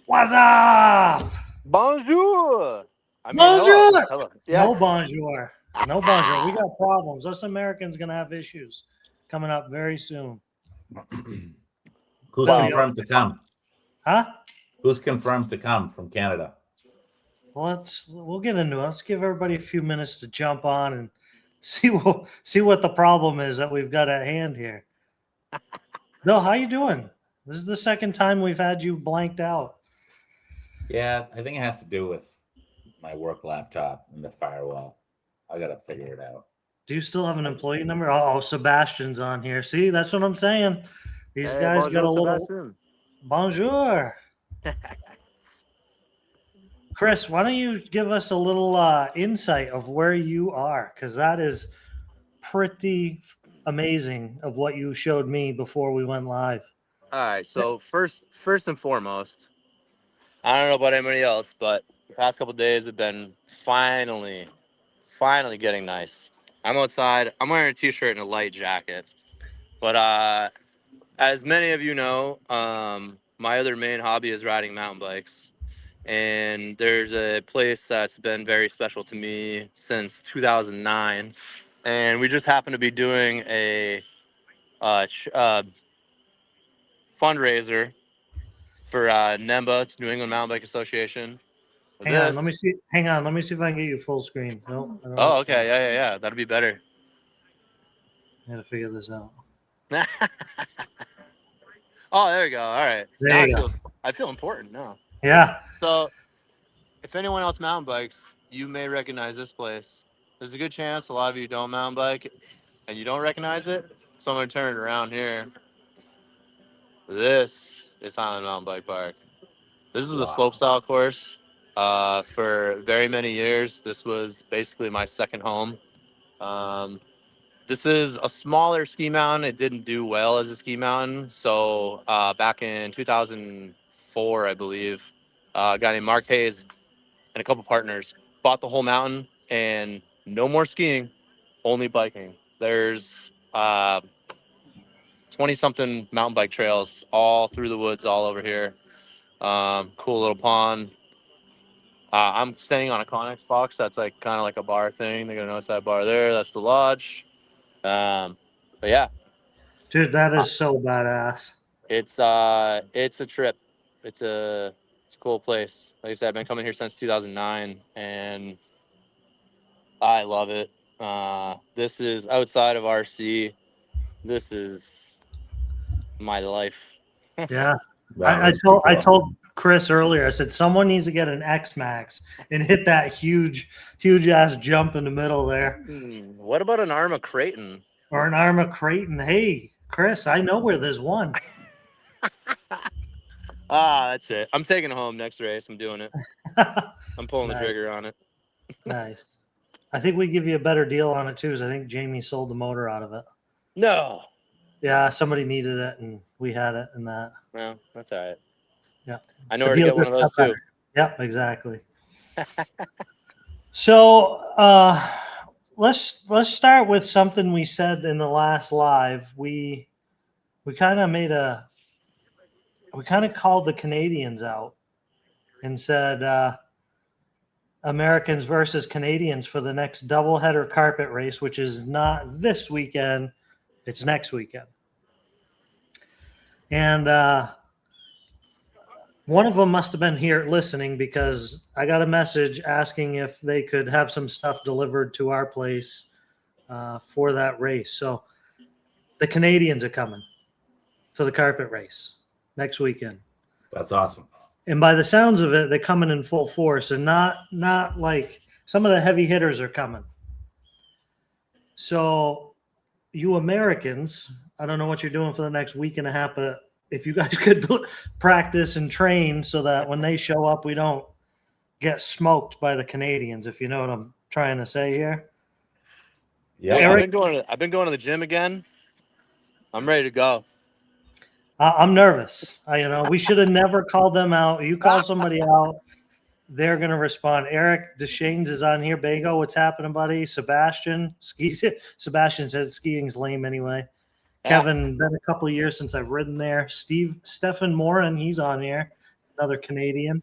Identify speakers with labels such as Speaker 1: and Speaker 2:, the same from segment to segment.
Speaker 1: What's up?
Speaker 2: Bonjour. I mean,
Speaker 1: Bonjour.
Speaker 2: hello. Yeah.
Speaker 1: No bonjour. No bonjour. We got problems. Us Americans going to have issues coming up very soon.
Speaker 3: Who's
Speaker 1: Billy,
Speaker 3: confirmed to come?
Speaker 1: Huh?
Speaker 3: Who's confirmed to come from Canada?
Speaker 1: Well, we'll get into it. Let's give everybody a few minutes to jump on and see what the problem is that we've got at hand here. Bill, how you doing? This is the second time we've had you blanked out.
Speaker 3: Yeah, I think it has to do with my work laptop and the firewall. I got to figure it out.
Speaker 1: Do you still have an employee number? Oh, Sebastian's on here. See, that's what I'm saying. These guys got a little
Speaker 2: Sebastian.
Speaker 1: bonjour. Chris, why don't you give us a little insight of where you are? Because that is pretty amazing of what you showed me before we went live.
Speaker 2: All right. So first and foremost, I don't know about anybody else, but the past couple of days have been finally getting nice. I'm outside. I'm wearing a t-shirt and a light jacket. But as many of you know, my other main hobby is riding mountain bikes. And there's a place that's been very special to me since 2009. And we just happen to be doing a fundraiser for NEMBA, it's New England Mountain Bike Association.
Speaker 1: Hang on, let me see if I can get you full screen. No, I don't
Speaker 2: Oh, okay, yeah, that'll be better.
Speaker 1: I gotta figure this out.
Speaker 2: Oh, there we go. All right.
Speaker 1: There you go.
Speaker 2: I feel important now.
Speaker 1: Yeah.
Speaker 2: So, if anyone else mountain bikes, you may recognize this place. There's a good chance a lot of you don't mountain bike and you don't recognize it. So I'm gonna turn it around here. This is Highland Mountain Bike Park. This is the slopestyle course. For very many years, this was basically my second home. This is a smaller ski mountain. It didn't do well as a ski mountain. So back in 2004, I believe, a guy named Mark Hayes and a couple partners bought the whole mountain, and no more skiing, only biking. There's 20-something mountain bike trails all through the woods all over here. Cool little pond. I'm standing on a Connex box. That's like kind of like a bar thing. They're gonna notice that bar there. That's the lodge. But yeah,
Speaker 1: Dude, that is so badass.
Speaker 2: it's a trip. It's a cool place. Like I said, I've been coming here since 2009, and I love it. This is outside of RC. This is my life.
Speaker 1: Yeah. I told Chris earlier, I said, someone needs to get an X-Max and hit that huge ass jump in the middle there.
Speaker 2: What about an Arma Creighton?
Speaker 1: Or an Arma Creighton. Hey, Chris, I know where there's one.
Speaker 2: That's it. I'm taking it home next race. I'm doing it. I'm pulling the trigger on it.
Speaker 1: Nice. I think we give you a better deal on it too, because I think Jamie sold the motor out of it.
Speaker 2: No.
Speaker 1: Yeah, somebody needed it, and we had it, and that.
Speaker 2: Well, that's all right.
Speaker 1: Yeah.
Speaker 2: I know where to get one of those too.
Speaker 1: Yep, exactly. So let's start with something we said in the last live. We kind of called the Canadians out and said Americans versus Canadians for the next doubleheader carpet race, which is not this weekend, it's next weekend. And one of them must have been here listening, because I got a message asking if they could have some stuff delivered to our place for that race. So the Canadians are coming to the carpet race next weekend.
Speaker 3: That's awesome.
Speaker 1: And by the sounds of it, they're coming in full force, and not like some of the heavy hitters are coming. So you Americans, I don't know what you're doing for the next week and a half, but if you guys could practice and train so that when they show up, we don't get smoked by the Canadians, if you know what I'm trying to say here.
Speaker 3: Yeah,
Speaker 1: Eric?
Speaker 2: I've been going to the gym again. I'm ready to go.
Speaker 1: I'm nervous. We should have never called them out. You call somebody out, they're going to respond. Eric Deschaines is on here. Bago, what's happening, buddy? Sebastian says skiing's lame anyway. Kevin, been a couple of years since I've ridden there. Stephen Morin, he's on here. Another Canadian.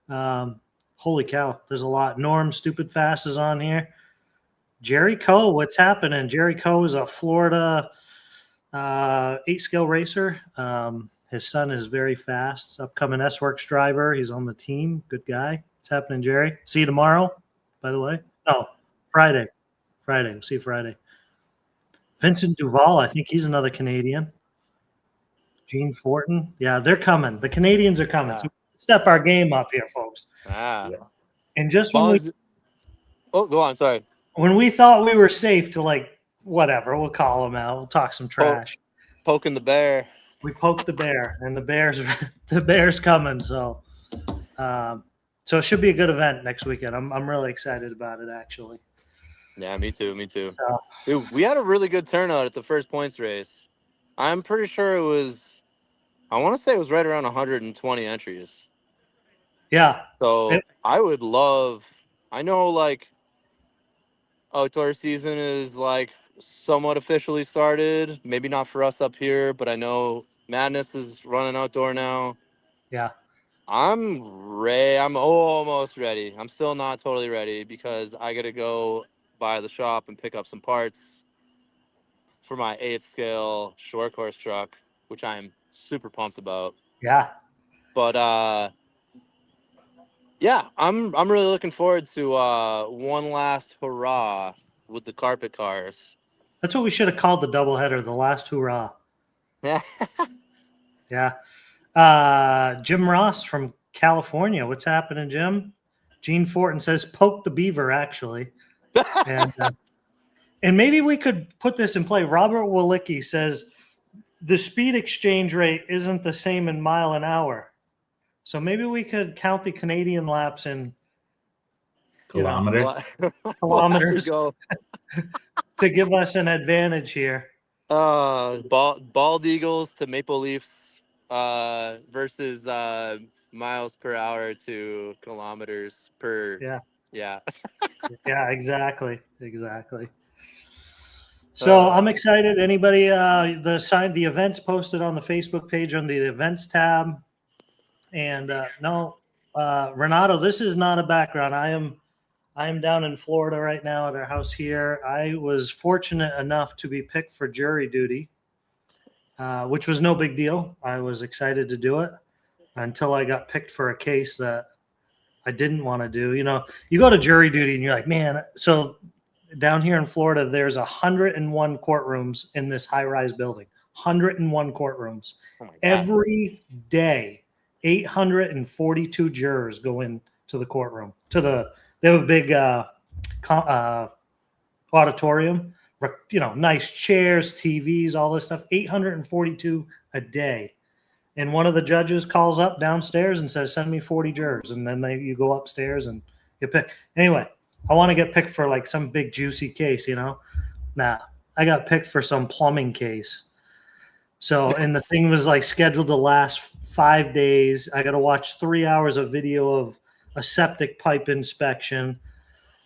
Speaker 1: Holy cow, there's a lot. Norm Stupid Fast is on here. Jerry Coe, what's happening? Jerry Coe is a Florida 8-scale racer. His son is very fast. Upcoming S-Works driver. He's on the team. Good guy. What's happening, Jerry? See you tomorrow, by the way. No, Friday. We'll see you Friday. Vincent Duval, I think he's another Canadian. Gene Fortin. Yeah, they're coming. The Canadians are coming. So step our game up here, folks. And just
Speaker 2: go on. Sorry.
Speaker 1: When we thought we were safe to whatever, we'll call them out. We'll talk some trash.
Speaker 2: Poking the bear.
Speaker 1: We poked the bear, and the bear's coming. So it should be a good event next weekend. I'm really excited about it, actually.
Speaker 2: Yeah, me too. So, dude, we had a really good turnout at the first points race. I'm pretty sure I want to say it was right around 120 entries.
Speaker 1: Yeah.
Speaker 2: So I know outdoor season is somewhat officially started. Maybe not for us up here, but I know Madness is running outdoor now.
Speaker 1: Yeah.
Speaker 2: I'm almost ready. I'm still not totally ready because I got to go by the shop and pick up some parts for my 8-scale short course truck, which I'm super pumped about.
Speaker 1: Yeah.
Speaker 2: But yeah, I'm really looking forward to one last hurrah with the carpet cars.
Speaker 1: That's what we should have called the doubleheader, the last hurrah.
Speaker 2: Yeah.
Speaker 1: Yeah. Jim Ross from California. What's happening, Jim? Gene Fortin says, poke the beaver, actually. And maybe we could put this in play. Robert Walicki says, the speed exchange rate isn't the same in mile an hour. So maybe we could count the Canadian laps in
Speaker 3: kilometers.
Speaker 1: Kilometers to give us an advantage here.
Speaker 2: Bald Eagles to Maple Leafs versus miles per hour to kilometers per. Yeah.
Speaker 1: Yeah, exactly. So I'm excited. Anybody, the events posted on the Facebook page under the events tab. And Renato, this is not a background. I am down in Florida right now at our house here. I was fortunate enough to be picked for jury duty, which was no big deal. I was excited to do it until I got picked for a case that I didn't want to do. You go to jury duty and you're like, man. So down here in Florida, there's 101 courtrooms in this high-rise building. 101 courtrooms. Oh my God. Every day. 842 jurors go into the courtroom. They have a big auditorium, nice chairs, TVs, all this stuff. 842 a day. And one of the judges calls up downstairs and says, send me 40 jurors. And then you go upstairs and get picked. Anyway, I want to get picked for some big juicy case, Nah, I got picked for some plumbing case. So, and the thing was scheduled to last 5 days. I got to watch 3 hours of video of a septic pipe inspection.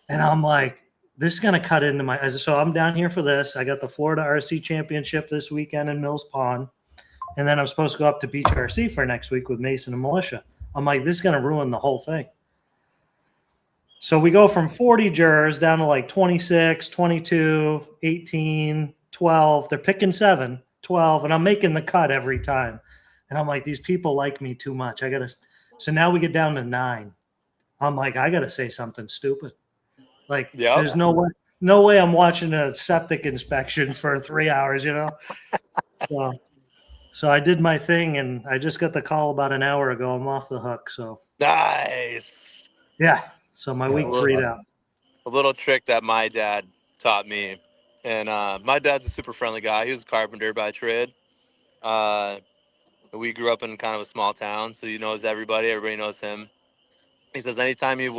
Speaker 1: And I'm like, this is going to cut into so I'm down here for this. I got the Florida RC Championship this weekend in Mills Pond. And then I'm supposed to go up to Beach RC for next week with Mason and Militia. I'm like, this is going to ruin the whole thing. So we go from 40 jurors down to 26, 22, 18, 12. They're picking 7, 12, and I'm making the cut every time. And I'm like, these people like me too much. So now we get down to 9. I'm like, I got to say something stupid. There's no way I'm watching a septic inspection for 3 hours, So I did my thing, and I just got the call about an hour ago. I'm off the hook. So
Speaker 2: nice.
Speaker 1: Yeah. So my week freed out.
Speaker 2: A little trick that my dad taught me, and my dad's a super friendly guy. He was a carpenter by trade. We grew up in kind of a small town, so he knows everybody. Everybody knows him. He says anytime he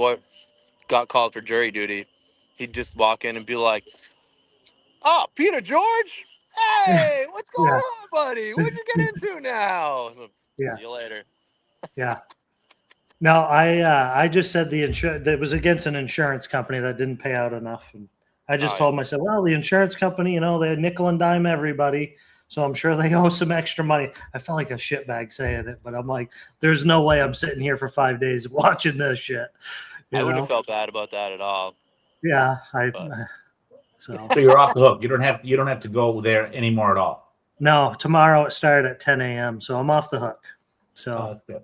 Speaker 2: got called for jury duty, he'd just walk in and be like, "Oh, Peter George? Hey, what's going
Speaker 1: Yeah.
Speaker 2: on, buddy? What'd you get into now?"
Speaker 1: Yeah.
Speaker 2: See you later.
Speaker 1: Yeah. No, I just said the insurance that was against an insurance company that didn't pay out enough, and I just
Speaker 2: Oh,
Speaker 1: told him, I said, well, the insurance company, they nickel and dime everybody, so I'm sure they owe some extra money. I felt like a shitbag saying it, but I'm like, there's no way I'm sitting here for 5 days watching this shit.
Speaker 2: I wouldn't have felt bad about that at all.
Speaker 1: Yeah,
Speaker 2: But-
Speaker 1: so
Speaker 3: So you're off the hook. You don't have to go there anymore at all.
Speaker 1: no, tomorrow it started at 10 a.m., so I'm off the hook. So
Speaker 3: Oh, that's good.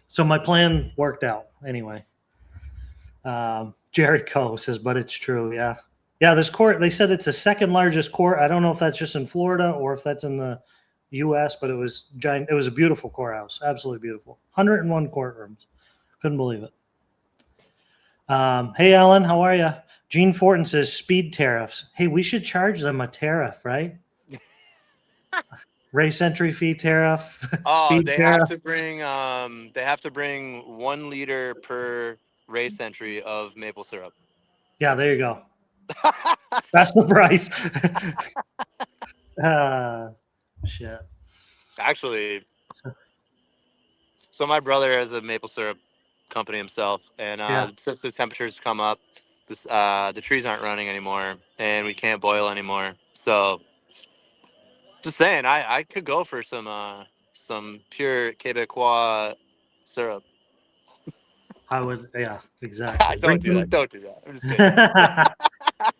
Speaker 1: So my plan worked out anyway. Jerry Coe says, but it's true. Yeah. Yeah. This court, they said it's the second largest court. I don't know if that's just in Florida or if that's in the US, but it was giant. It was a beautiful courthouse. Absolutely beautiful. 101 courtrooms. Couldn't believe it. Hey, Alan, how are you? Gene Fortin says speed tariffs. Hey, we should charge them a tariff, right? Race entry fee tariff.
Speaker 2: Oh,
Speaker 1: speed
Speaker 2: they
Speaker 1: tariff.
Speaker 2: have to bring 1 liter per race entry of maple syrup.
Speaker 1: Yeah, there you go. That's the price. Shit.
Speaker 2: Actually, so my brother has a maple syrup company himself, and
Speaker 1: Yeah.
Speaker 2: since the temperatures come up, the trees aren't running anymore, and we can't boil anymore. So, just saying, I could go for some pure Quebecois syrup.
Speaker 1: I would, yeah, exactly.
Speaker 2: Don't do that. Don't do that. I'm just kidding.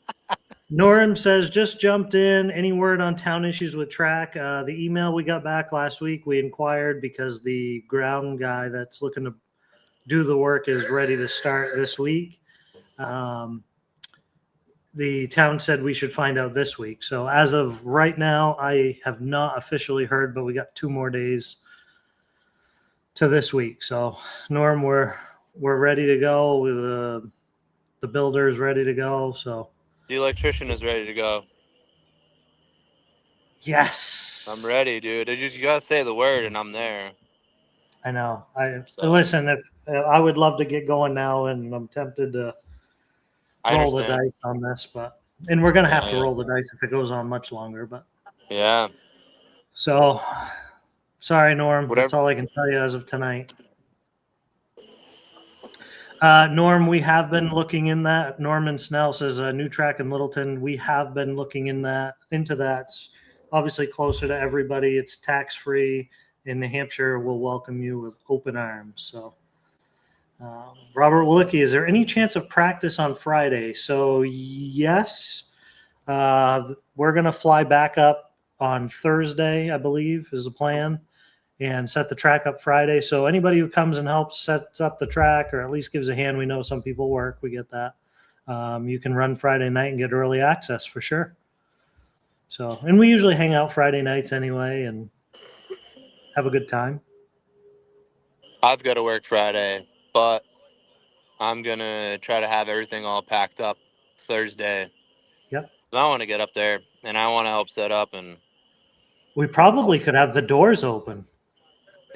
Speaker 1: Norm says, just jumped in. Any word on town issues with track? The email we got back last week, we inquired because the ground guy that's looking to do the work is ready to start this week. The town said we should find out this week. So as of right now, I have not officially heard, but we got 2 more days to this week. So Norm, we're ready to go. With the builder's ready to go. So
Speaker 2: The electrician is ready to go.
Speaker 1: yes,
Speaker 2: I'm ready, dude. You gotta say the word, and I'm there.
Speaker 1: I know.
Speaker 2: So-
Speaker 1: Listen. If I would love to get going now, and I'm tempted to
Speaker 2: I
Speaker 1: roll the
Speaker 2: understand.
Speaker 1: dice on this, and we're gonna have to
Speaker 2: Yeah.
Speaker 1: roll the dice if it goes on much longer. But
Speaker 2: Yeah.
Speaker 1: so sorry, Norm.
Speaker 2: Whatever.
Speaker 1: That's all I can tell you as of tonight. Norm, we have been looking in that. Norman Snell says a new track in Littleton. We have been looking into that. It's obviously closer to everybody. It's tax free, and New Hampshire will welcome you with open arms. So, Robert Willicke, is there any chance of practice on Friday? So yes, we're gonna fly back up on Thursday, I believe, is the plan, and set the track up Friday. So anybody who comes and helps sets up the track or at least gives a hand, we know some people work, we get that. You can run Friday night and get early access for sure. So, and we usually hang out Friday nights anyway and have a good time.
Speaker 2: I've got to work Friday, but I'm gonna try to have everything all packed up Thursday.
Speaker 1: Yep.
Speaker 2: I want to get up there and I want to help set up, and
Speaker 1: We probably could have the doors open.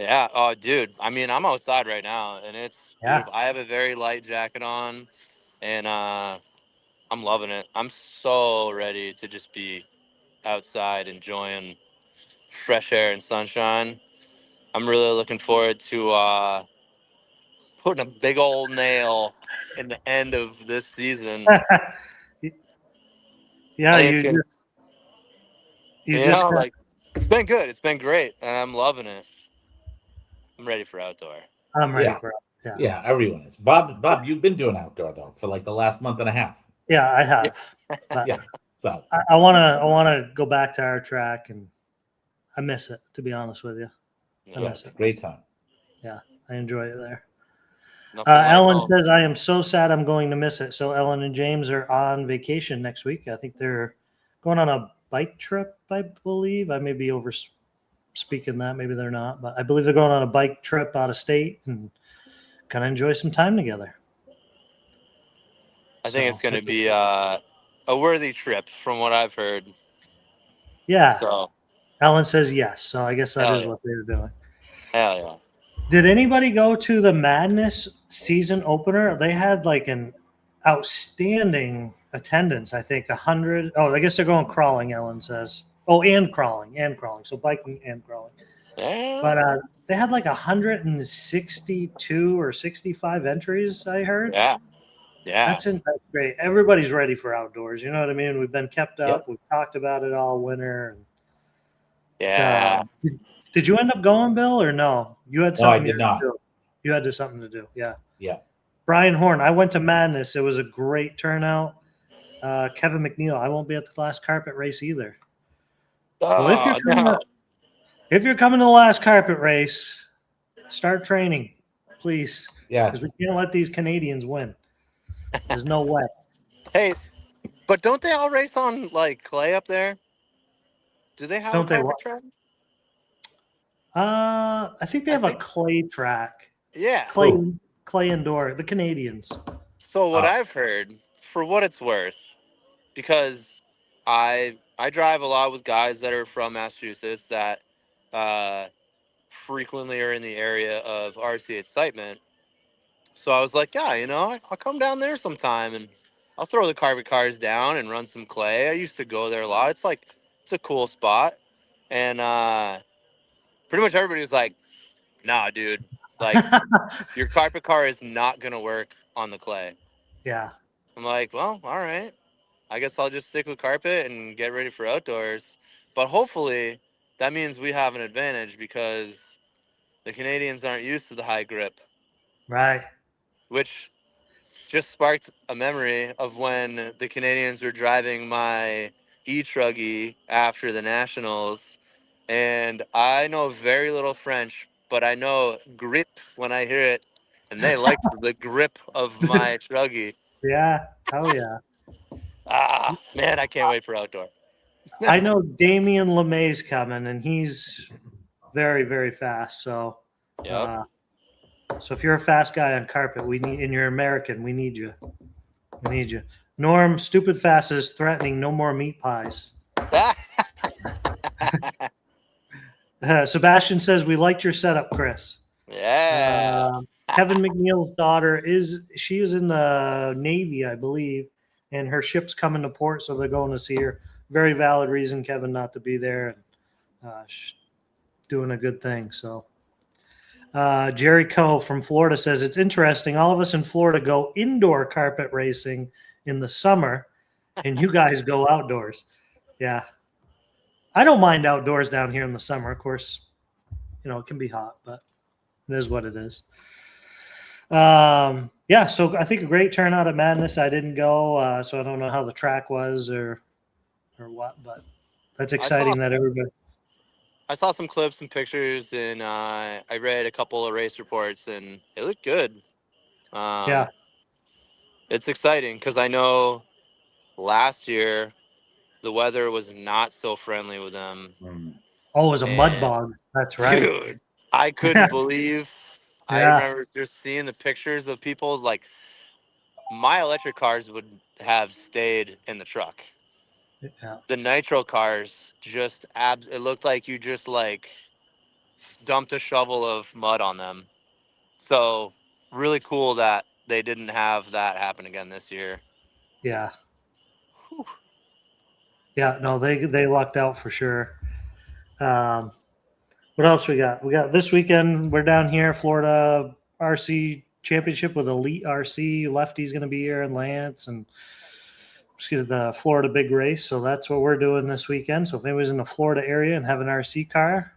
Speaker 2: yeah. Oh, dude. I mean, I'm outside right now, and it's
Speaker 1: Yeah.
Speaker 2: beautiful. I have a very light jacket on, and I'm loving it. I'm so ready to just be outside enjoying fresh air and sunshine. I'm really looking forward to putting a big old nail in the end of this season.
Speaker 1: Yeah,
Speaker 2: I think
Speaker 1: you
Speaker 2: you
Speaker 1: just
Speaker 2: know,
Speaker 1: got,
Speaker 2: like, it's been good. It's been great, and I'm loving it. I'm ready for outdoor.
Speaker 1: I'm ready
Speaker 3: Yeah.
Speaker 1: for it.
Speaker 3: Yeah, everyone is. Bob, you've been doing outdoor though for like the last month and a half.
Speaker 1: Yeah, I have. But
Speaker 3: Yeah. So
Speaker 1: I wanna go back to our track, and I miss it, to be honest with you. I
Speaker 3: yeah,
Speaker 1: miss
Speaker 3: it's a
Speaker 1: it.
Speaker 3: great time.
Speaker 1: I enjoy it there.
Speaker 2: Nothing like
Speaker 1: Ellen
Speaker 2: home.
Speaker 1: says, I am so sad I'm going to miss it. So Ellen and James are on vacation next week. I think they're going on a bike trip, I believe. I may be over speaking that. Maybe they're not. But I believe they're going on a bike trip out of state and kind of enjoy some time together.
Speaker 2: I think it's going to be a worthy trip from what I've heard.
Speaker 1: Yeah.
Speaker 2: So
Speaker 1: Ellen says yes. So I guess that
Speaker 2: Hell
Speaker 1: is
Speaker 2: yeah.
Speaker 1: what they were doing.
Speaker 2: Hell yeah.
Speaker 1: Did anybody go to the Madness season opener? They had like an outstanding attendance. I think 100. Oh, I guess they're going crawling. Ellen says. Oh, and crawling. So biking and crawling.
Speaker 2: Yeah.
Speaker 1: But they had like 162 or 65 entries. I heard.
Speaker 2: Yeah.
Speaker 1: That's great. Everybody's ready for outdoors. You know what I mean? We've been kept up.
Speaker 3: Yep.
Speaker 1: We've talked about it all winter.
Speaker 2: Yeah.
Speaker 1: Did you end up going, Bill, or no? You had
Speaker 3: No,
Speaker 1: something.
Speaker 3: I did not.
Speaker 1: To do. You had something to do. Yeah.
Speaker 3: Yeah.
Speaker 1: Brian Horn. I went to Madness. It was a great turnout. Kevin McNeil. I won't be at the last carpet race either. Well, if you're coming to the last carpet race, start training, please.
Speaker 3: Yes.
Speaker 1: Because we can't let these Canadians win. There's no way.
Speaker 2: Hey, but don't they all race on like clay up there? Do they have
Speaker 1: Don't
Speaker 2: a
Speaker 1: they
Speaker 2: carpet
Speaker 1: what?
Speaker 2: track?
Speaker 1: I think they have a clay track.
Speaker 2: Yeah.
Speaker 1: Clay indoor. The Canadians.
Speaker 2: So what I've heard, for what it's worth, because I drive a lot with guys that are from Massachusetts that frequently are in the area of RC excitement. So I was like, yeah, I'll come down there sometime and I'll throw the carpet cars down and run some clay. I used to go there a lot. It's a cool spot. And pretty much everybody was like, nah, dude, like your carpet car is not going to work on the clay.
Speaker 1: Yeah.
Speaker 2: I'm like, well, all right. I guess I'll just stick with carpet and get ready for outdoors. But hopefully that means we have an advantage because the Canadians aren't used to the high grip.
Speaker 1: Right.
Speaker 2: Which just sparked a memory of when the Canadians were driving my e-truggy after the Nationals. And I know very little French, but I know grip when I hear it. And they liked the grip of my truggy.
Speaker 1: Yeah. Oh, yeah.
Speaker 2: Ah, man, I can't wait for outdoor.
Speaker 1: I know Damian LeMay's coming, and he's very, very fast. So,
Speaker 2: Yep.
Speaker 1: So if you're a fast guy on carpet, and you're American, we need you. We need you. Norm, stupid fast is threatening no more meat pies. Sebastian says we liked your setup, Chris.
Speaker 2: Yeah.
Speaker 1: Kevin McNeil's daughter is in the Navy, I believe, and her ship's coming to port, so they're going to see her. Very valid reason, Kevin, not to be there. She's doing a good thing. So, Jerry Coe from Florida says it's interesting. All of us in Florida go indoor carpet racing in the summer, and you guys go outdoors. Yeah, I don't mind outdoors down here in the summer. Of course, it can be hot, but it is what it is. Yeah, so I think a great turnout at Madness. I didn't go, so I don't know how the track was or what, but that's exciting that everybody.
Speaker 2: I saw some clips and pictures, and I read a couple of race reports, and it looked good.
Speaker 1: Yeah,
Speaker 2: it's exciting because I know last year the weather was not so friendly with them.
Speaker 1: Oh, it was a mud bog. That's right.
Speaker 2: Dude, I couldn't believe.
Speaker 1: Yeah.
Speaker 2: I remember just seeing the pictures of people's, like, my electric cars would have stayed in the truck.
Speaker 1: Yeah.
Speaker 2: The nitro cars just it looked like you just like dumped a shovel of mud on them. So really cool that they didn't have that happen again this year.
Speaker 1: Yeah.
Speaker 2: Whew.
Speaker 1: Yeah, no, they lucked out for sure. What else we got? We got this weekend. We're down here, Florida RC Championship with Elitte RC. Lefty's going to be here, and Lance, and the Florida Big Race. So that's what we're doing this weekend. So if anybody's in the Florida area and have an RC car,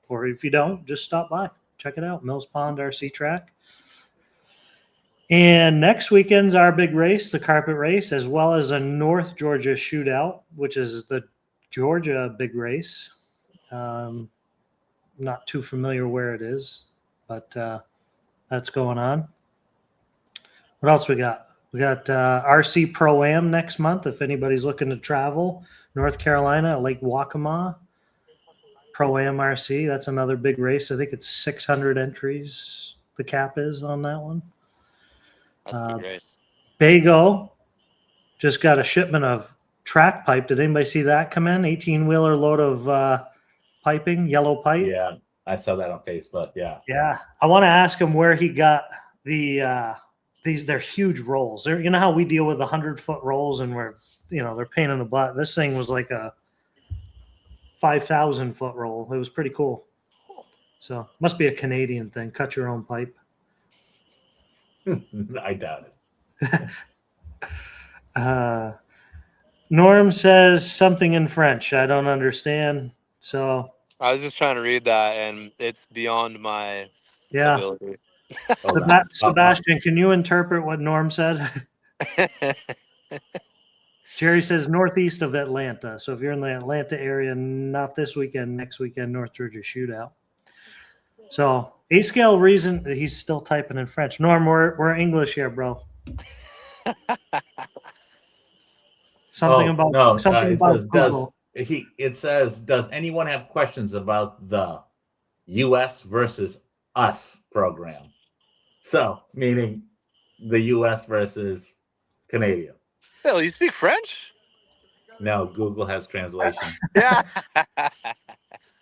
Speaker 1: or if you don't, just stop by, check it out. Mills Pond RC Track. And next weekend's our big race, the carpet race, as well as a North Georgia shootout, which is the Georgia big race. Not too familiar where it is, but that's going on. What else we got? We got RC Pro-Am next month. If anybody's looking to travel, North Carolina, Lake Waccamaw, Pro-Am RC. That's another big race. I think it's 600 entries. The cap is on that one.
Speaker 2: That's a big race.
Speaker 1: Bago just got a shipment of track pipe. Did anybody see that come in? 18-wheeler load of piping, yellow pipe.
Speaker 3: Yeah, I saw that on Facebook. Yeah.
Speaker 1: Yeah, I want to ask him where he got the they're huge rolls. They're, you know how we deal with the 100-foot rolls, and they're pain in the butt. This thing was like a 5,000-foot roll. It was pretty cool. So must be a Canadian thing. Cut your own pipe.
Speaker 3: I doubt it.
Speaker 1: Norm says something in French. I don't understand. So
Speaker 2: I was just trying to read that, and it's beyond my
Speaker 1: yeah.
Speaker 2: ability.
Speaker 3: Hold on.
Speaker 1: Sebastian, can you interpret what Norm said? Jerry says northeast of Atlanta. So if you're in the Atlanta area, not this weekend, next weekend, North Georgia shootout. So A-scale reason, he's still typing in French. Norm, we're English here, bro. Something about Google.
Speaker 3: It says, does anyone have questions about the U.S. versus us program? So, meaning the U.S. versus Canadian.
Speaker 2: Phil, you speak French?
Speaker 3: No, Google has translation.
Speaker 2: Yeah.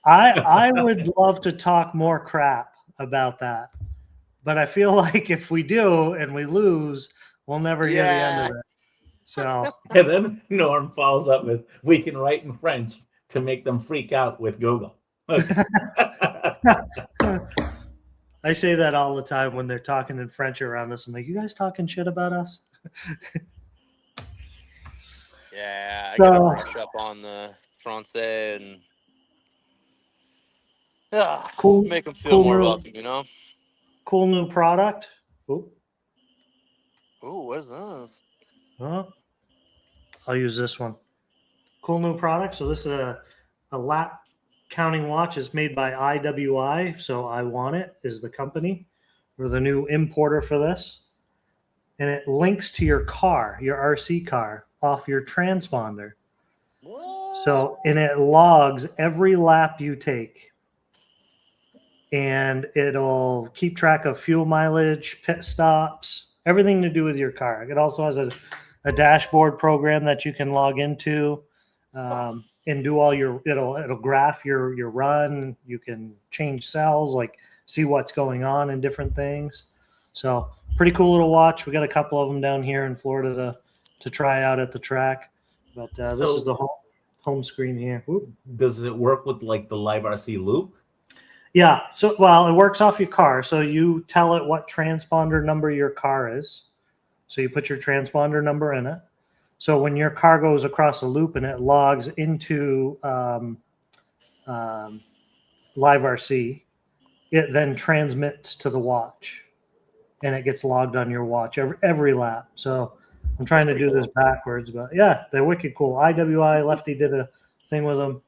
Speaker 1: I would love to talk more crap about that, but I feel like if we do and we lose, we'll never hear the end of it. So
Speaker 3: And then Norm follows up with, we can write in French to make them freak out with Google.
Speaker 1: I say that all the time when they're talking in French around us. I'm like, you guys talking shit about us?
Speaker 2: Yeah, I gotta brush up on the Francais and
Speaker 1: cool,
Speaker 2: make them feel
Speaker 1: cool
Speaker 2: more
Speaker 1: new,
Speaker 2: welcome, you know?
Speaker 1: Cool new product.
Speaker 2: Ooh, what is this?
Speaker 1: I'll use this one. Cool new product. So this is a lap counting watch. It's made by IWI. So I Want It is the company. We're the new importer for this. And it links to your car, your RC car, off your transponder.
Speaker 2: What?
Speaker 1: So, and it logs every lap you take. And it'll keep track of fuel mileage, pit stops, everything to do with your car. It also has a dashboard program that you can log into and do all your, it'll graph your run. You can change cells, like see what's going on and different things. So pretty cool little watch. We got a couple of them down here in Florida to try out at the track. But this is the home screen here. Whoop.
Speaker 3: Does it work with like the Live RC loop?
Speaker 1: Yeah. So, well, it works off your car. So you tell it what transponder number your car is. So you put your transponder number in it. So when your car goes across a loop and it logs into Live RC, it then transmits to the watch, and it gets logged on your watch every lap. So I'm trying to do this backwards, but yeah, they're wicked cool. IWI Lefty did a thing with them.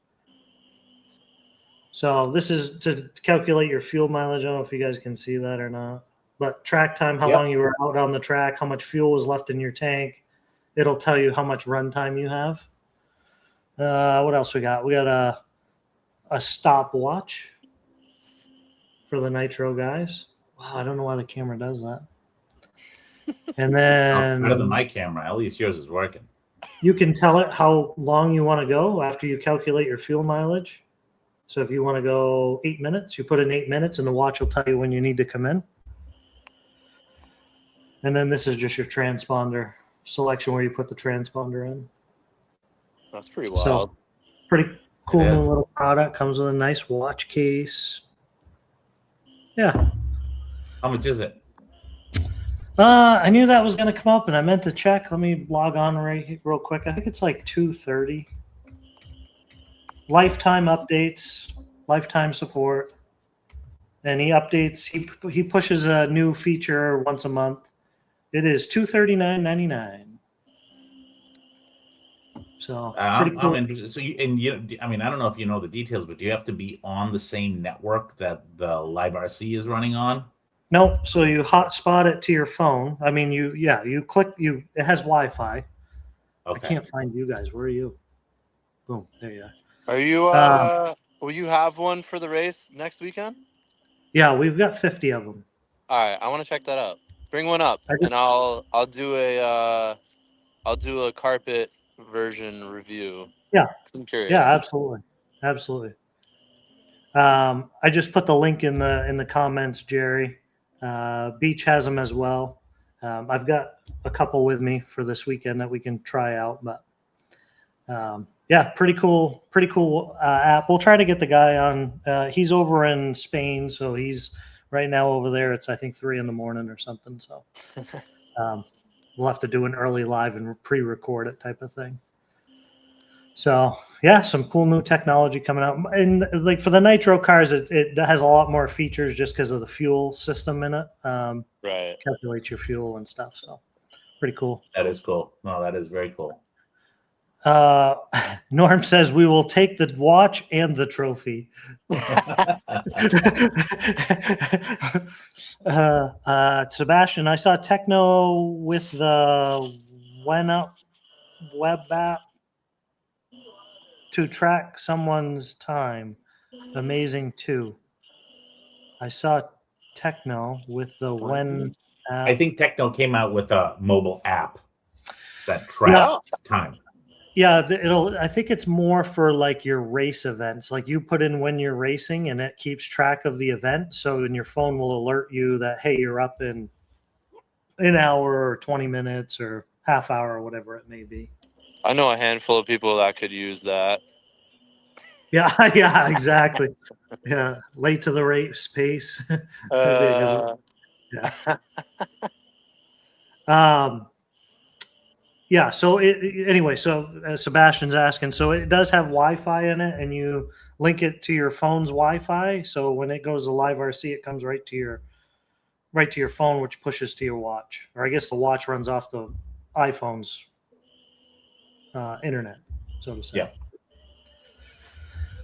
Speaker 1: So this is to calculate your fuel mileage. I don't know if you guys can see that or not, but track time, how long you were out on the track, how much fuel was left in your tank. It'll tell you how much run time you have. What else we got? We got a stopwatch for the nitro guys. Wow, I don't know why the camera does that. And then
Speaker 3: It's better than my camera. At least yours is working.
Speaker 1: You can tell it how long you want to go after you calculate your fuel mileage. So if you want to go 8 minutes, you put in 8 minutes and the watch will tell you when you need to come in. And then this is just your transponder selection where you put the transponder in.
Speaker 2: That's pretty wild.
Speaker 1: So pretty cool new little product. Comes with a nice watch case. Yeah.
Speaker 3: How much is it?
Speaker 1: I knew that was going to come up and I meant to check. Let me log on real quick. I think it's like $230. Lifetime updates, lifetime support. And he updates, he pushes a new feature once a month. It is $239.99. So pretty cool.
Speaker 3: I'm interested. So I mean, I don't know if you know the details, but do you have to be on the same network that the Live RC is running on?
Speaker 1: No, so you hotspot it to your phone. I mean, you click, it has Wi-Fi. Okay. I can't find you guys. Where are you? Boom, there you are.
Speaker 2: Are you, will you have one for the race next weekend?
Speaker 1: Yeah, we've got 50 of them.
Speaker 2: All right, I want to check that out. Bring one up, and I'll do a carpet version review.
Speaker 1: Yeah,
Speaker 2: I'm curious.
Speaker 1: yeah, absolutely. I just put the link in the comments, Jerry. Beach has them as well. I've got a couple with me for this weekend that we can try out, but yeah, pretty cool app. We'll try to get the guy on. He's over in Spain, so he's right now over there. It's I think 3 a.m. or something. So we'll have to do an early live and pre-record it type of thing. So yeah, some cool new technology coming out. And like for the nitro cars, it has a lot more features just because of the fuel system in it.
Speaker 2: Right.
Speaker 1: Calculates your fuel and stuff. So pretty cool.
Speaker 3: That is cool. No, that is very cool.
Speaker 1: Norm says we will take the watch and the trophy. Sebastian, I saw Techno with the Up web app to track someone's time. Amazing too. I saw Techno with the app.
Speaker 3: I think Techno came out with a mobile app that tracks time.
Speaker 1: Yeah, I think it's more for like your race events. Like you put in when you're racing and it keeps track of the event. So in your phone will alert you that, hey, you're up in an hour or 20 minutes or half hour or whatever it may be.
Speaker 2: I know a handful of people that could use that.
Speaker 1: Yeah, yeah, exactly. Yeah, late to the race pace. Yeah. Yeah. So anyway, so Sebastian's asking, so it does have Wi-Fi in it, and you link it to your phone's Wi-Fi. So when it goes to live RC, it comes right to your phone, which pushes to your watch. Or I guess the watch runs off the iPhone's internet, so to say.
Speaker 3: Yeah.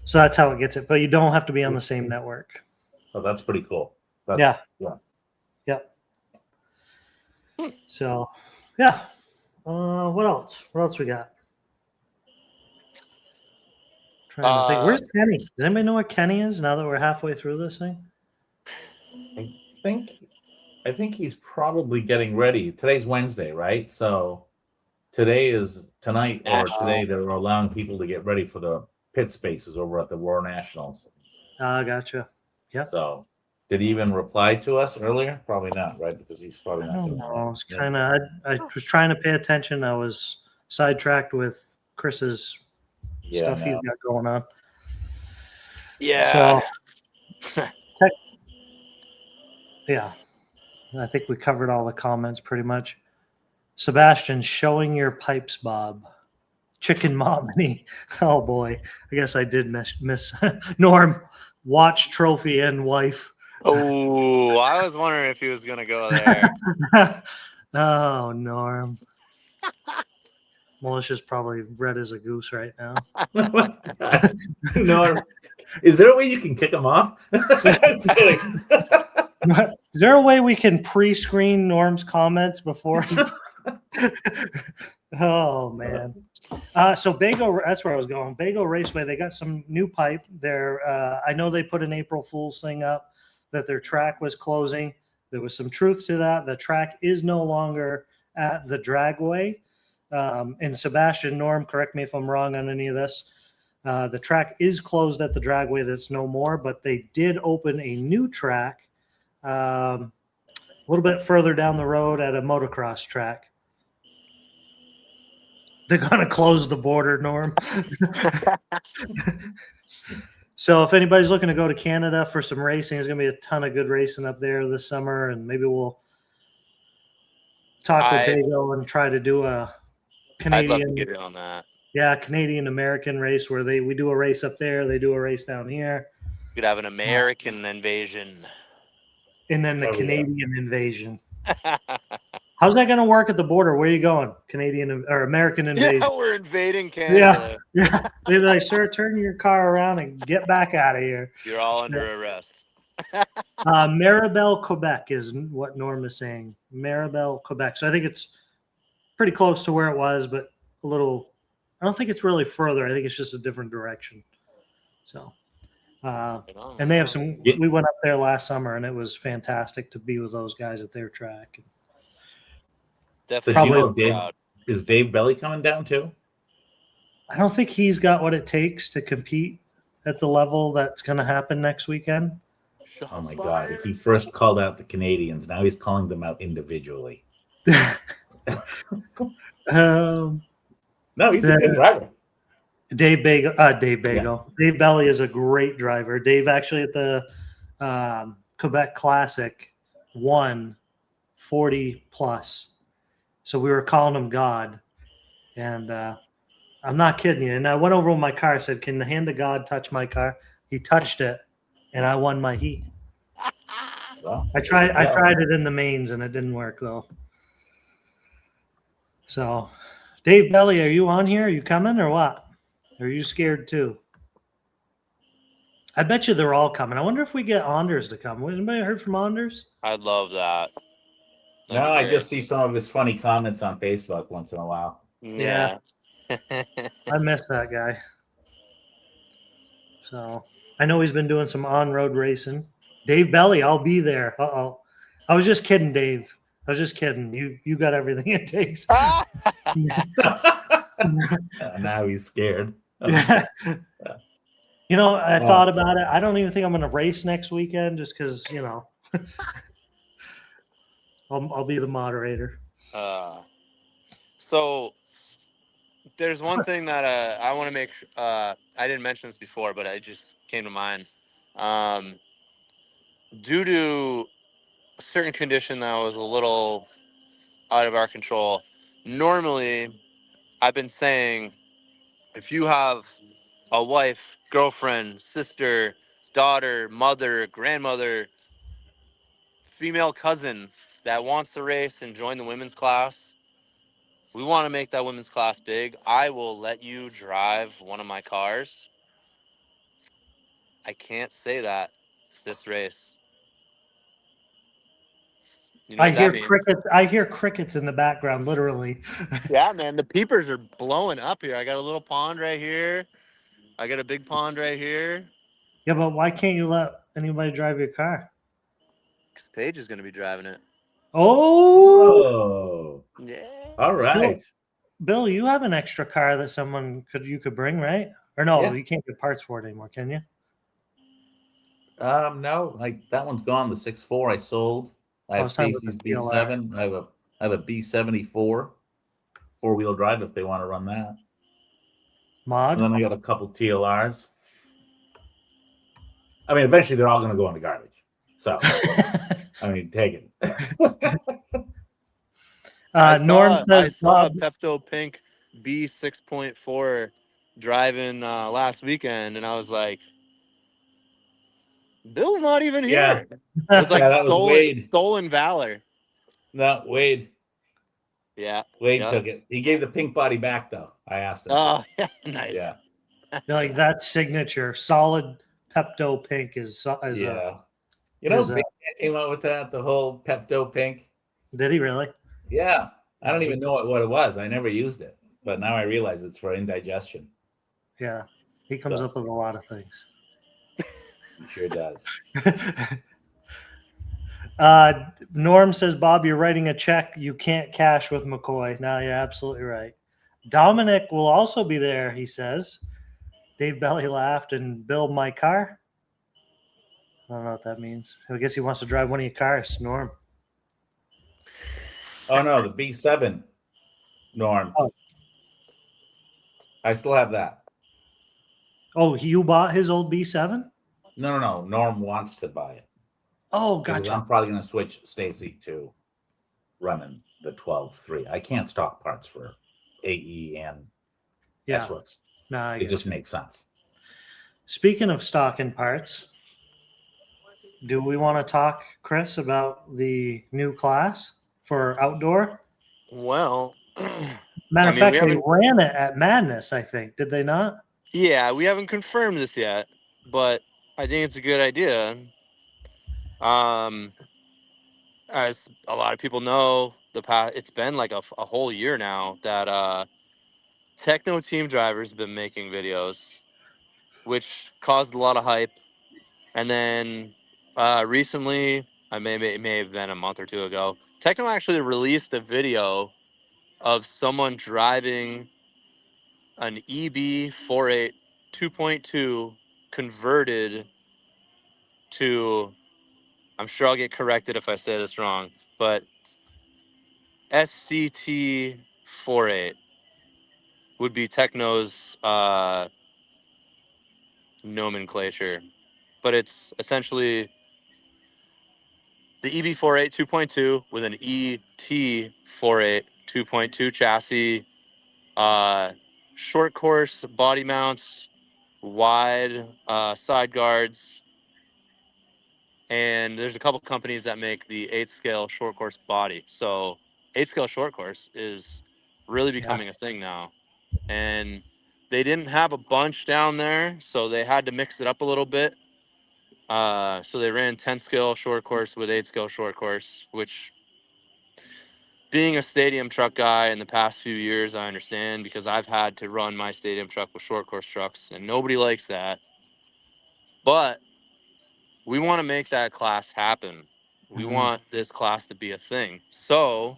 Speaker 1: So that's how it gets it, but you don't have to be on the same network.
Speaker 3: Oh, that's pretty cool.
Speaker 1: Yeah.
Speaker 3: Yep.
Speaker 1: So, yeah. What else? What else we got? Trying to think. Where's Kenny? Does anybody know where Kenny is now that we're halfway through this thing?
Speaker 3: I think he's probably getting ready. Today's Wednesday, right? So tonight or today they're allowing people to get ready for the pit spaces over at the War Nationals.
Speaker 1: Gotcha. Yeah.
Speaker 3: So did he even reply to us earlier? Probably not, right? Because he's probably not.
Speaker 1: I don't know. It's kind of. I was trying to pay attention. I was sidetracked with Chris's stuff he's got going on.
Speaker 2: Yeah.
Speaker 1: So, yeah. I think we covered all the comments pretty much. Sebastian, showing your pipes, Bob. Chicken Mommy. Oh boy. I guess I did miss Norm. Watch, trophy, and wife.
Speaker 2: Oh, I was wondering if he was gonna go there.
Speaker 1: Oh, Norm. Melissa's probably red as a goose right now.
Speaker 3: Norm, is there a way you can kick him off? Just kidding.
Speaker 1: Is there a way we can pre-screen Norm's comments before? Oh man. So Bago, that's where I was going. Bago Raceway, they got some new pipe there. I know they put an April Fool's thing up that their track was closing. There was some truth to that. The track is no longer at the dragway. And Sebastian, Norm, correct me if I'm wrong on any of this. The track is closed at the dragway. That's no more, but they did open a new track a little bit further down the road at a motocross track. They're going to close the border, Norm. So if anybody's looking to go to Canada for some racing, there's going to be a ton of good racing up there this summer, and maybe we'll talk with Bago and try to do a Canadian.
Speaker 2: I'd love to get in on that.
Speaker 1: Yeah, Canadian-American race where we do a race up there, they do a race down here.
Speaker 2: You could have an American invasion.
Speaker 1: And then the Canadian invasion. How's that going to work at the border? Where are you going? Canadian or American invasion?
Speaker 2: Yeah, we're invading Canada.
Speaker 1: Yeah. They'd be like, sir, turn your car around and get back out of here.
Speaker 2: You're all under arrest.
Speaker 1: Maribel, Quebec is what Norm is saying. Maribel, Quebec. So I think it's pretty close to where it was, but a little, I don't think it's really further. I think it's just a different direction. So, and they have some, we went up there last summer and it was fantastic to be with those guys at their track.
Speaker 2: Definitely.
Speaker 3: Is Dave Belly coming down too?
Speaker 1: I don't think he's got what it takes to compete at the level that's going to happen next weekend?
Speaker 2: Shots
Speaker 3: Oh my
Speaker 2: fired.
Speaker 3: God! He first called out the Canadians. Now he's calling them out individually.
Speaker 1: Um,
Speaker 3: No, he's a good driver.
Speaker 1: Dave Bagel. Dave Belly is a great driver. Dave actually at the Quebec Classic won 40 plus. So we were calling him God. And I'm not kidding you. And I went over with my car, said, "Can the hand of God touch my car?" He touched it, and I won my heat.
Speaker 3: Well,
Speaker 1: I tried it in the mains, and it didn't work though. So, Dave Belly, are you on here? Are you coming or what? Are you scared too? I bet you they're all coming. I wonder if we get Anders to come. Anybody heard from Anders?
Speaker 2: I'd love that.
Speaker 3: No,
Speaker 2: That'd be
Speaker 3: I
Speaker 2: great.
Speaker 3: just see some of his funny comments on Facebook once in a while.
Speaker 2: Yeah.
Speaker 1: I miss that guy. So I know he's been doing some on-road racing. Dave Belly, I'll be there. Uh-oh. I was just kidding, Dave. I was just kidding. You got everything it takes.
Speaker 3: Now he's scared.
Speaker 1: You know, I thought about it. I don't even think I'm going to race next weekend just because, you know, I'll be the moderator.
Speaker 2: So there's one thing that I want to make. I didn't mention this before, but it just came to mind. Due to a certain condition that was a little out of our control, normally I've been saying if you have a wife, girlfriend, sister, daughter, mother, grandmother, female cousin that wants to race and join the women's class, we want to make that women's class big. I will let you drive one of my cars. I can't say that this race. You know
Speaker 1: I
Speaker 2: what
Speaker 1: hear
Speaker 2: that means?
Speaker 1: crickets. I hear crickets in the background, literally.
Speaker 2: Yeah, man, the peepers are blowing up here. I got a little pond right here. I got a big pond right here.
Speaker 1: Yeah, but why can't you let anybody drive your car?
Speaker 2: Because Paige is going to be driving it.
Speaker 1: Oh,
Speaker 3: Oh,
Speaker 2: Yeah.
Speaker 3: all right.
Speaker 1: Bill, you have an extra car that you could bring, right? Or no,
Speaker 3: Yeah.
Speaker 1: you can't get parts for it anymore, can you?
Speaker 3: No, like that one's gone. The 6.4 I sold. I
Speaker 1: I
Speaker 3: have
Speaker 1: was talking about
Speaker 3: Stacy's
Speaker 1: the PLR.
Speaker 3: B7. I have a B74 4-wheel drive if they want to run that.
Speaker 1: Mod.
Speaker 3: And then I got a couple TLRs. I mean, eventually they're all going to go in the garbage. So, I mean, take it.
Speaker 1: Norm
Speaker 2: I
Speaker 1: says
Speaker 2: saw a
Speaker 1: Bob.
Speaker 2: Pepto Pink B6.4 driving last weekend, and I was like, Bill's not even
Speaker 3: Yeah.
Speaker 2: here. It was like
Speaker 3: Yeah, that was Wade.
Speaker 2: stolen valor.
Speaker 3: No, Wade.
Speaker 2: Yeah.
Speaker 3: Wade
Speaker 2: Yep.
Speaker 3: took it. He gave the pink body back, though. I asked him.
Speaker 2: Oh, yeah, nice.
Speaker 3: Yeah.
Speaker 1: Like that signature, solid Pepto Pink is
Speaker 3: Yeah. You know, Big Man came out with that, the whole Pepto Pink.
Speaker 1: Did he really?
Speaker 3: Yeah. I don't even know what it was. I never used it. But now I realize it's for indigestion.
Speaker 1: Yeah. He comes up with a lot of things.
Speaker 3: He sure does.
Speaker 1: Norm says, Bob, you're writing a check you can't cash with McCoy. No, you're absolutely right. Dominic will also be there, he says. Dave Belly laughed and build my car. I don't know what that means. I guess he wants to drive one of your cars, Norm.
Speaker 3: Oh, no, the B7, Norm.
Speaker 1: Oh.
Speaker 3: I still have that.
Speaker 1: Oh, you bought his old B7?
Speaker 3: No. Norm wants to buy it.
Speaker 1: Oh,
Speaker 3: Because
Speaker 1: gotcha.
Speaker 3: I'm probably going to switch Stacy to running the 12.3. I can't stock parts for AE and S-Works.
Speaker 1: Nah,
Speaker 3: It just makes sense.
Speaker 1: Speaking of stocking parts, do we want to talk, Chris, about the new class for outdoor?
Speaker 2: Well,
Speaker 1: Matter of fact, they ran it at Madness, I think. Did they not?
Speaker 2: Yeah, we haven't confirmed this yet, but I think it's a good idea. As a lot of people know, it's been like a whole year now that Techno team drivers have been making videos, which caused a lot of hype. And then recently, it may have been a month or two ago, Techno actually released a video of someone driving an EB 48 2.2 converted to, I'm sure I'll get corrected if I say this wrong, but SCT48 would be Techno's nomenclature. But it's essentially the EB48 2.2 with an ET48 2.2 chassis, short course body mounts, wide side guards, and there's a couple companies that make the 8-scale short course body. So 8-scale short course is really becoming a thing now, and they didn't have a bunch down there, so they had to mix it up a little bit. So they ran 10-scale short course with 8-scale short course, which, being a stadium truck guy in the past few years, I understand, because I've had to run my stadium truck with short course trucks, and nobody likes that. But we want to make that class happen. We want this class to be a thing. So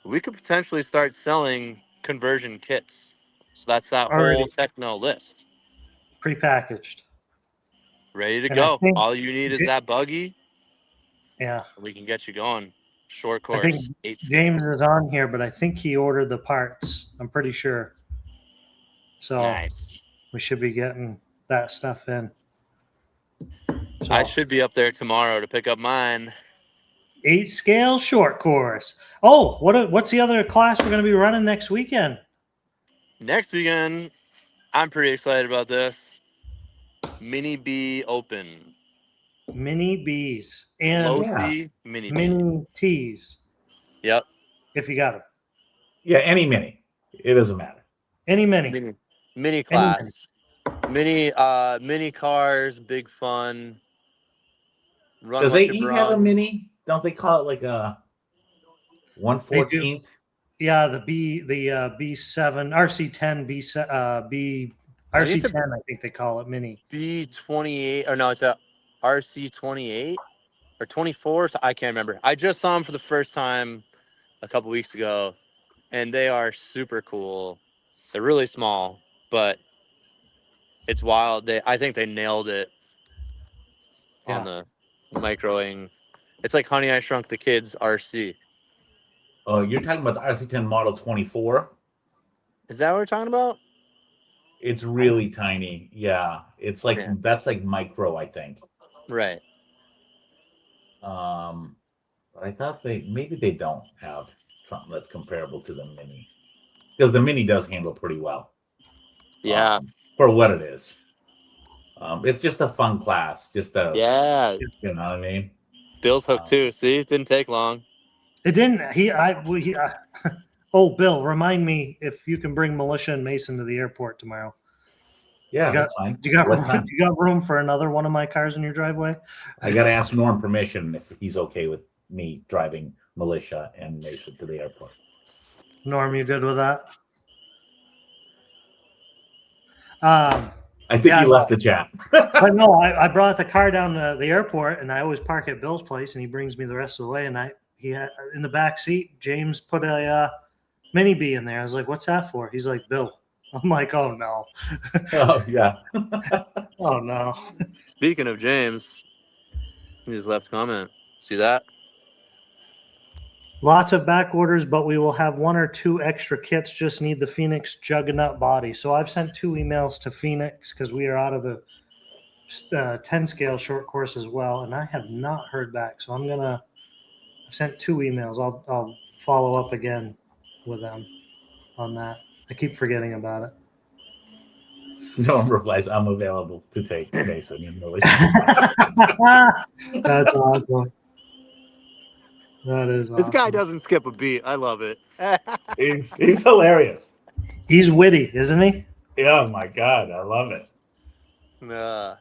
Speaker 2: we could potentially start selling conversion kits. So that's that
Speaker 1: Already
Speaker 2: whole Techno list.
Speaker 1: prepackaged.
Speaker 2: Ready to
Speaker 1: And I
Speaker 2: go.
Speaker 1: think,
Speaker 2: All you need is that buggy.
Speaker 1: yeah,
Speaker 2: We can get you going. Short
Speaker 1: I
Speaker 2: course.
Speaker 1: think
Speaker 2: 8 scale.
Speaker 1: James is on here, but I think he ordered the parts. I'm pretty sure. So
Speaker 2: Nice.
Speaker 1: we should be getting that stuff in. So
Speaker 2: I should be up there tomorrow to pick up mine.
Speaker 1: 8-scale short course. Oh, what's the other class we're going to be running next weekend?
Speaker 2: Next weekend, I'm pretty excited about this. Mini B Open.
Speaker 1: Mini Bs and
Speaker 2: Low C Mini B.
Speaker 1: mini Ts,
Speaker 2: Yep.
Speaker 1: if you got them.
Speaker 3: Yeah, any mini. It doesn't matter.
Speaker 1: Any mini.
Speaker 2: Mini class. Mini cars, big fun. Run
Speaker 3: Does
Speaker 2: what you
Speaker 3: AE have a
Speaker 2: brung.
Speaker 3: mini? Don't they call it like a 1/14th?
Speaker 1: Yeah, the B7 RC10 B RC10, I think they call it mini.
Speaker 2: B28, or no, it's a RC28 or 24. So I can't remember. I just saw them for the first time a couple weeks ago, and they are super cool. They're really small, but it's wild. I think they nailed it on the microing. It's like Honey, I Shrunk the Kids RC.
Speaker 3: Oh, you're talking about the RC10 Model 24?
Speaker 2: Is that what we're talking about?
Speaker 3: It's really tiny. Yeah, it's like that's like micro, I think.
Speaker 2: Right.
Speaker 3: But I thought maybe they don't have something that's comparable to the mini, because the mini does handle pretty well.
Speaker 2: Yeah.
Speaker 3: For what it is. It's just a fun class. Just a you know what I mean.
Speaker 2: Bill's hooked too. See, it didn't take long.
Speaker 1: It didn't. Oh, Bill, remind me if you can bring Militia and Mason to the airport tomorrow.
Speaker 3: Yeah, that's fine.
Speaker 1: You got room for another one of my cars in your driveway?
Speaker 3: I got to ask Norm permission if he's okay with me driving Militia and Mason to the airport.
Speaker 1: Norm, you good with that?
Speaker 3: I think he left the chat.
Speaker 1: But no, I brought the car down to the airport, and I always park at Bill's place, and he brings me the rest of the way. And he had in the back seat, James put a mini B in there. I was like, "What's that for?" He's like, "Bill." I'm like, "Oh no."
Speaker 3: Oh yeah.
Speaker 1: Oh no.
Speaker 2: Speaking of James, he just left a comment. See that?
Speaker 1: Lots of back orders, but we will have 1 or 2 extra kits. Just need the Phoenix Juggernaut body. So I've sent 2 emails to Phoenix because we are out of the 10 scale short course as well, and I have not heard back. So I've sent 2 emails. I'll follow up again with them on that. I keep forgetting about it.
Speaker 3: Norm replies, "I'm available to take Mason and Militia."
Speaker 1: That's awesome. That is awesome.
Speaker 2: This guy doesn't skip a beat. I love it.
Speaker 3: He's hilarious.
Speaker 1: He's witty, isn't he?
Speaker 3: Yeah, my God, I love it.
Speaker 2: Man.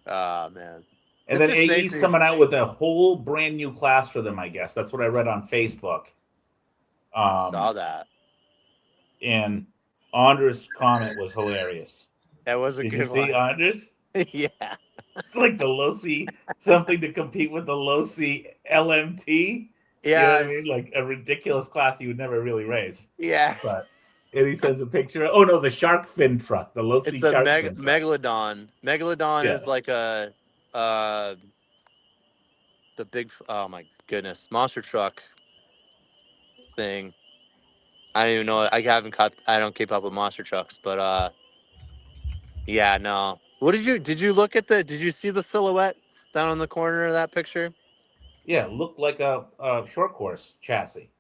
Speaker 3: And then AE's coming out with a whole brand new class for them, I guess. That's what I read on Facebook.
Speaker 2: Saw that.
Speaker 3: And Andres' comment was hilarious.
Speaker 2: That was a
Speaker 3: Did
Speaker 2: good
Speaker 3: you see
Speaker 2: one.
Speaker 3: Andres?
Speaker 2: Yeah.
Speaker 3: It's like the low C, something to compete with the low C LMT.
Speaker 2: Yeah.
Speaker 3: You know what I mean? Like a ridiculous class you would never really race.
Speaker 2: Yeah.
Speaker 3: But And he sends a picture. Oh no, the shark fin truck, the low sea
Speaker 2: It's a
Speaker 3: shark fin truck.
Speaker 2: megalodon. Megalodon
Speaker 3: Yeah.
Speaker 2: is like a the big. Oh my goodness, monster truck thing. I don't even know. I haven't caught. I don't keep up with monster trucks, but yeah, no. What did you look at did you see the silhouette down in the corner of that picture?
Speaker 3: Yeah, looked like a short course chassis.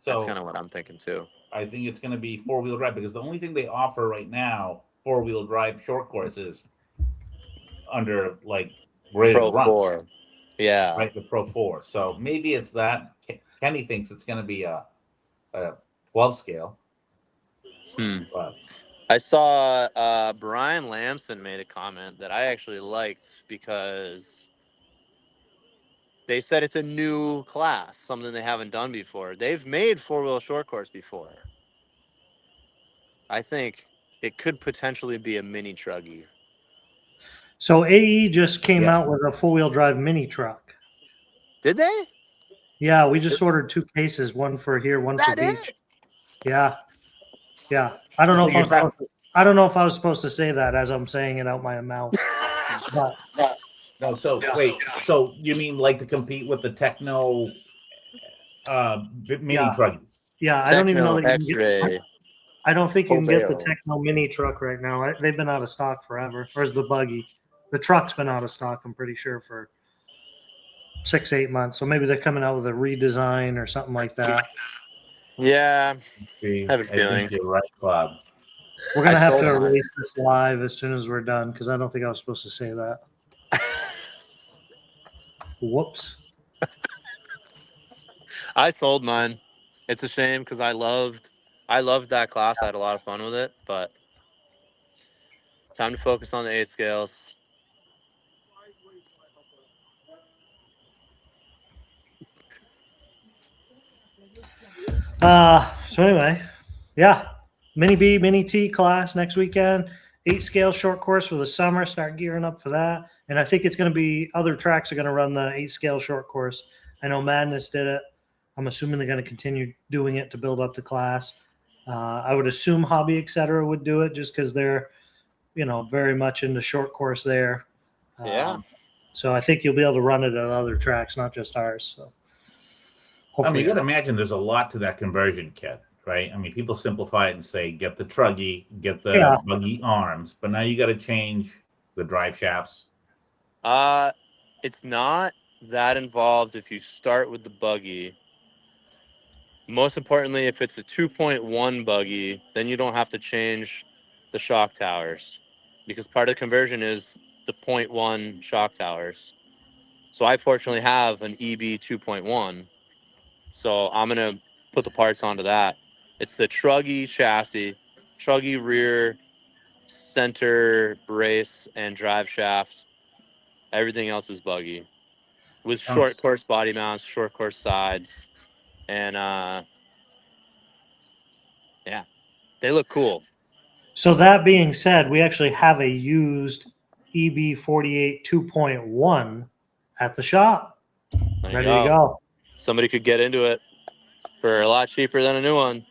Speaker 2: That's
Speaker 3: So
Speaker 2: kind of what I'm thinking too.
Speaker 3: I think it's going to be 4-wheel drive because the only thing they offer right now 4-wheel drive short courses under like ready to
Speaker 2: Pro
Speaker 3: run,
Speaker 2: 4. Yeah.
Speaker 3: right? The Pro 4. So maybe it's that. Kenny thinks it's going to be a 12 scale. But
Speaker 2: I saw Brian Lamson made a comment that I actually liked because they said it's a new class, something they haven't done before. They've made 4-wheel short course before. I think it could potentially be a mini truggy.
Speaker 1: So AE just came
Speaker 3: Yes.
Speaker 1: out with a 4-wheel drive mini truck.
Speaker 2: Did they?
Speaker 1: Yeah, we just ordered 2 cases, one for here, one for
Speaker 2: That
Speaker 1: beach.
Speaker 2: it?
Speaker 1: Yeah. Yeah. I don't know
Speaker 3: So
Speaker 1: if
Speaker 3: you're
Speaker 1: I don't know if I was supposed to say that as I'm saying it out my mouth. But
Speaker 3: No, so wait, so you mean like to compete with the Techno mini
Speaker 1: Yeah.
Speaker 3: truck?
Speaker 1: yeah, I don't even know
Speaker 2: Techno
Speaker 1: that you can get,
Speaker 2: X-ray.
Speaker 1: I don't think you can get the
Speaker 2: Cobalt.
Speaker 1: Techno mini truck right now. They've been out of stock forever. Or is the buggy? The truck's been out of stock, I'm pretty sure, for 6-8 months. So maybe they're coming out with a redesign or something like that.
Speaker 2: Yeah,
Speaker 3: I
Speaker 2: have a feeling.
Speaker 3: think you're right, Bob.
Speaker 1: We're gonna
Speaker 2: I
Speaker 1: have
Speaker 2: sold
Speaker 1: to
Speaker 2: mine.
Speaker 1: release this live as soon as we're done because I don't think I was supposed to say that. Whoops.
Speaker 2: I sold mine. It's a shame because I loved that class. I had a lot of fun with it, but time to focus on the 8 scales.
Speaker 1: So anyway, yeah, mini B, mini T class next weekend. 8 scale short course for the summer. Start gearing up for that. And I think it's going to be other tracks are going to run the 8 scale short course. I know Madness did it. I'm assuming they're going to continue doing it to build up the class. I would assume Hobby Etc. would do it just because they're, very much into short course there.
Speaker 2: Yeah.
Speaker 1: So I think you'll be able to run it at other tracks, not just ours. So
Speaker 3: I mean, you got
Speaker 1: hopefully,
Speaker 3: to imagine there's a lot to that conversion kit, right? I mean, people simplify it and say, get the truggy, get the
Speaker 1: Yeah.
Speaker 3: buggy arms, but now you got to change the drive shafts.
Speaker 2: It's not that involved if you start with the buggy. Most importantly, if it's a 2.1 buggy, then you don't have to change the shock towers because part of the conversion is the 0.1 shock towers. So I fortunately have an EB 2.1. So I'm going to put the parts onto that. It's the truggy chassis, truggy rear, center brace, and drive shaft. Everything else is buggy with short course body mounts, short course sides, and yeah, they look cool.
Speaker 1: So that being said, we actually have a used EB48 2.1 at the shop.
Speaker 2: There you
Speaker 1: Ready to go.
Speaker 2: Somebody could get into it for a lot cheaper than a new one.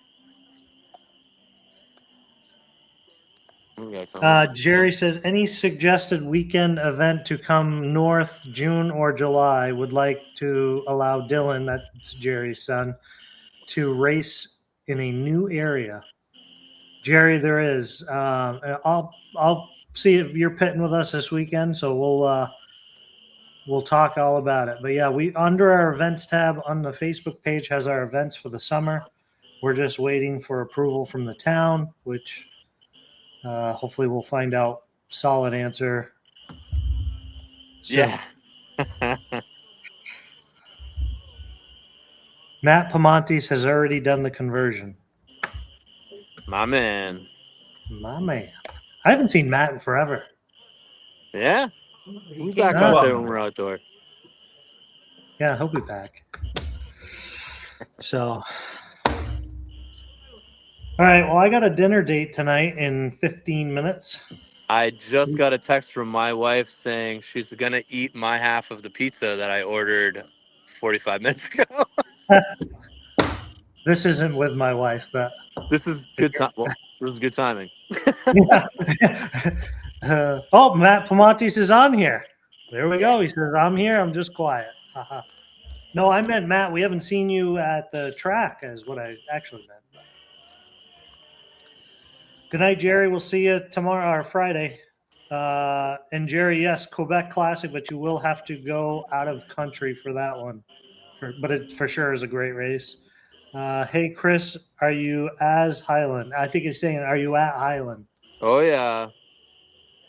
Speaker 1: Jerry says, any suggested weekend event to come north, June or July? Would like to allow Dylan, that's Jerry's son, to race in a new area. Jerry, there is. I'll see if you're pitting with us this weekend, so we'll talk all about it. But yeah, we under our events tab on the Facebook page has our events for the summer. We're just waiting for approval from the town, which hopefully we'll find out solid answer soon.
Speaker 2: Yeah.
Speaker 1: Matt Pamontes has already done the conversion.
Speaker 2: My man.
Speaker 1: My man. I haven't seen Matt in forever.
Speaker 2: Yeah.
Speaker 3: He
Speaker 2: Who's
Speaker 3: came
Speaker 2: back
Speaker 3: to
Speaker 2: out
Speaker 3: love
Speaker 2: there
Speaker 3: it.
Speaker 2: when we're outdoor?
Speaker 1: Yeah, he'll be back. So, all right. Well, I got a dinner date tonight in 15 minutes.
Speaker 2: I just got a text from my wife saying she's going to eat my half of the pizza that I ordered 45 minutes ago.
Speaker 1: This isn't with my wife, but
Speaker 2: This is good time. Well, this is good timing.
Speaker 1: yeah. Oh, Matt Pomontis is on here. There we go. He says, "I'm here. I'm just quiet." Haha. No, I meant Matt. We haven't seen you at the track, is what I actually meant. Good night, Jerry. We'll see you tomorrow or Friday. And Jerry, yes, Quebec Classic, but you will have to go out of country for that one. But it for sure is a great race. Hey, Chris, are you as Highland? I think he's saying, are you at Highland?
Speaker 2: Oh yeah.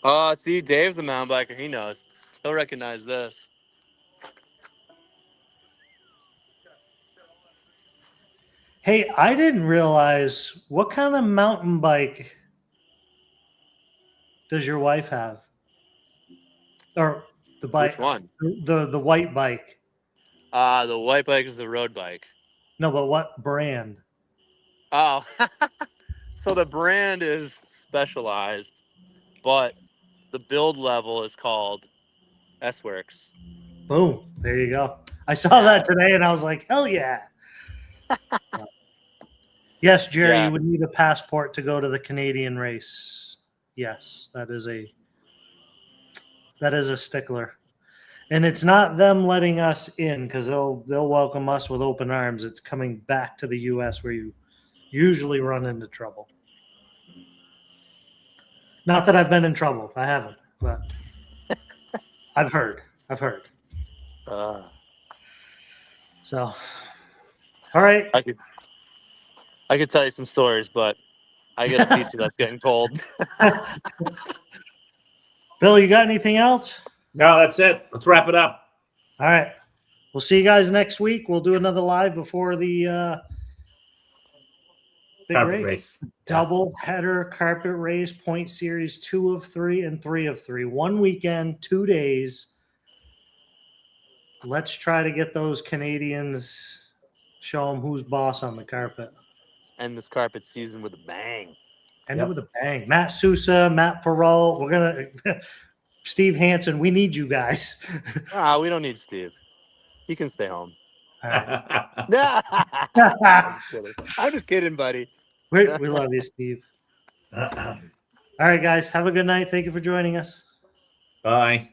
Speaker 2: Oh, see, Dave's the mountain biker. He knows. He'll recognize this.
Speaker 1: Hey, I didn't realize what kind of mountain bike does your wife have? Or the bike?
Speaker 2: Which one?
Speaker 1: The white bike.
Speaker 2: The white bike is the road bike.
Speaker 1: No, but what brand?
Speaker 2: Oh, so the brand is Specialized, but the build level is called S-Works.
Speaker 1: Boom. There you go. I saw that today and I was like, hell yeah. Yes, Jerry,
Speaker 2: Yeah.
Speaker 1: you would need a passport to go to the Canadian race. Yes, that is a stickler. And it's not them letting us in because they'll welcome us with open arms. It's coming back to the US where you usually run into trouble. Not that I've been in trouble. I haven't, but I've heard. So, all right.
Speaker 2: I could tell you some stories, but I get a pizza that's getting cold.
Speaker 1: Bill, you got anything else?
Speaker 3: No, that's it. Let's wrap it up.
Speaker 1: All right. We'll see you guys next week. We'll do another live before the big
Speaker 3: Carpet
Speaker 1: race.
Speaker 3: race.
Speaker 1: Double header carpet race, point series 2 of 3 and 3 of 3. 1 weekend, 2 days. Let's try to get those Canadians, show them who's boss on the carpet.
Speaker 2: End this carpet season with a bang.
Speaker 1: End it with a bang. Matt Sousa, Matt Perot. We're going to – Steve Hansen, we need you guys.
Speaker 2: We don't need Steve. He can stay home.
Speaker 1: All right.
Speaker 2: I'm just kidding, buddy.
Speaker 1: We love you, Steve. All right, guys. Have a good night. Thank you for joining us.
Speaker 3: Bye.